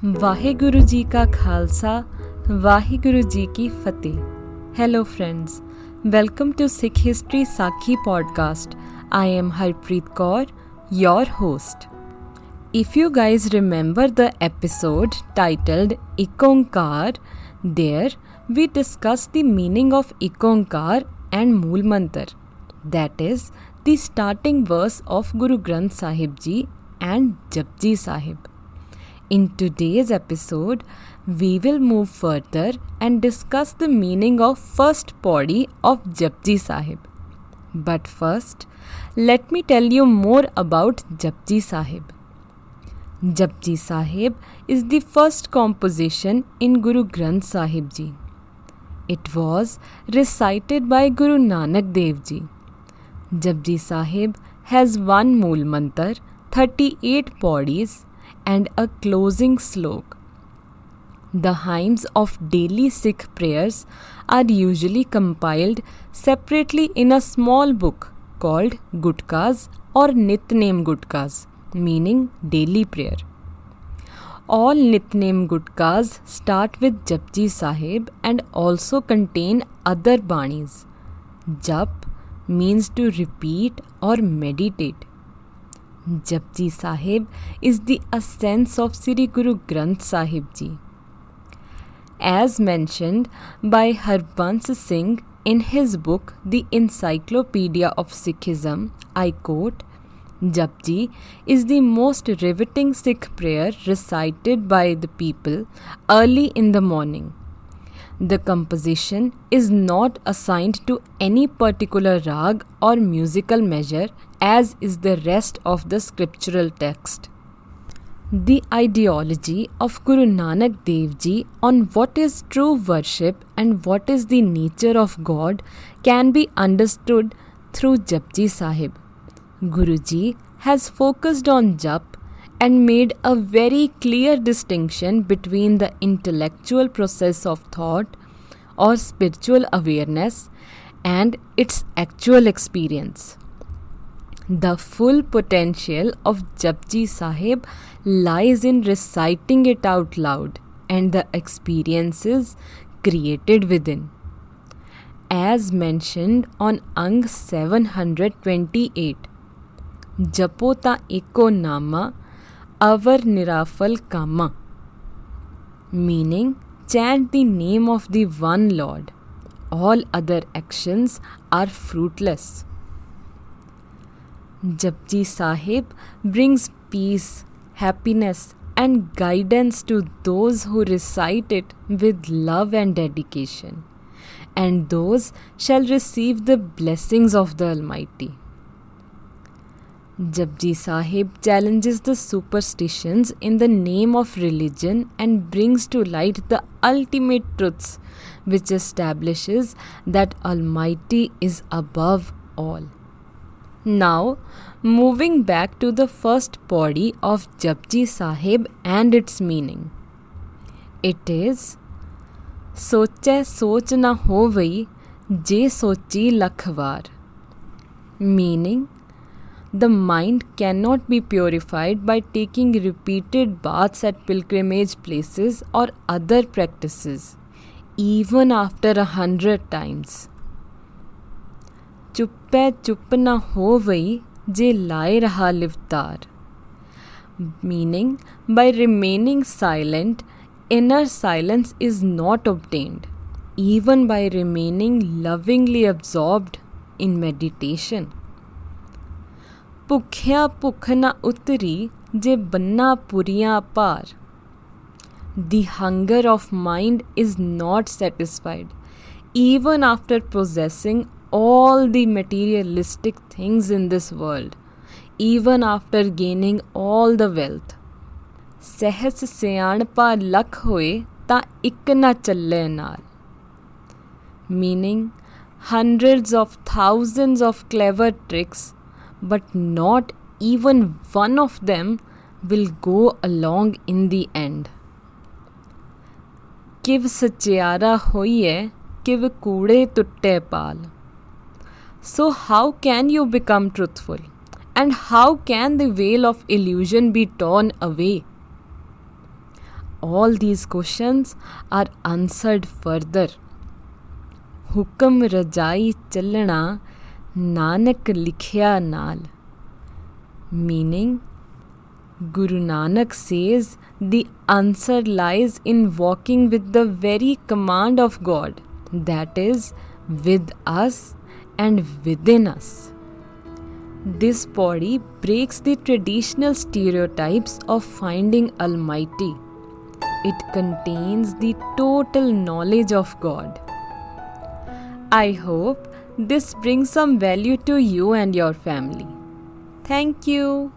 वाहेगुरु जी का खालसा वाहेगुरु जी की फतेह. Hello friends, welcome to Sikh History Sakhi podcast. I am Harpreet Kaur, your host. If you guys remember the episode titled Ikonkar, there we discussed the meaning of Ikonkar and Mool Mantar, that is the starting verse of Guru Granth Sahib Ji and Japji Sahib. In today's episode, we will move further and discuss the meaning of first pauri of Japji Sahib. But first, let me tell you more about Japji Sahib. Japji Sahib is the first composition in Guru Granth Sahib Ji. It was recited by Guru Nanak Dev Ji. Japji Sahib has one Mool Mantar, 38 pauris, and a closing slok. The hymns of daily Sikh prayers are usually compiled separately in a small book called Gutkas or Nitnem Gutkas, meaning daily prayer. All Nitnem Gutkas start with Japji Sahib and also contain other banis. Jap means to repeat or meditate. Japji Sahib is the essence of Sri Guru Granth Sahib Ji. As mentioned by Harbans Singh in his book The Encyclopedia of Sikhism, I quote, Japji is the most riveting Sikh prayer recited by the people early in the morning. The composition is not assigned to any particular rag or musical measure, as is the rest of the scriptural text. The ideology of Guru Nanak Dev Ji on what is true worship and what is the nature of God can be understood through Japji Sahib. Guruji has focused on Jap and made a very clear distinction between the intellectual process of thought or spiritual awareness and its actual experience. The full potential of Japji Sahib lies in reciting it out loud and the experiences created within. As mentioned on Ang 728, Japo ta eko nama avar nirafal kama, meaning chant the name of the one Lord. All other actions are fruitless. Japji Sahib brings peace, happiness, and guidance to those who recite it with love and dedication, and those shall receive the blessings of the Almighty. Japji Sahib challenges the superstitions in the name of religion and brings to light the ultimate truths, which establishes that Almighty is above all. Now, moving back to the first pauri of Japji Sahib and its meaning. It is Soche soch na hovai je sochi lakhwar, meaning the mind cannot be purified by taking repeated baths at pilgrimage places or other practices, even after 100 times. Chuppe chup na hovai je laye raha livtar, meaning by remaining silent, inner silence is not obtained, even by remaining lovingly absorbed in meditation. ਭੁੱਖਿਆ ਭੁੱਖ ਨਾ ਉਤਰੀ ਜੇ ਬੰਨਾ ਪੁਰੀਆਂ ਪਾਰ. The hunger of mind is not satisfied, even after possessing all the materialistic things in this world, even after gaining all the wealth. ਸਹਿਸ ਸਿਆਣਪਾ lakh ਹੋਏ ਤਾਂ ਇੱਕ ਨਾ ਚੱਲੇ ਨਾਲ, meaning hundreds of thousands of clever tricks, but not even one of them will go along in the end. Kiv sachiara hoiye, kiv kude tutte pal. So how can you become truthful? And how can the veil of illusion be torn away? all these questions are answered further. Hukam rajai chalna Nanak likhya naal. Meaning, Guru Nanak says the answer lies in walking with the very command of God, that is, with us and within us. This body breaks the traditional stereotypes of finding Almighty. It contains the total knowledge of God. I hope this brings some value to you and your family. Thank you.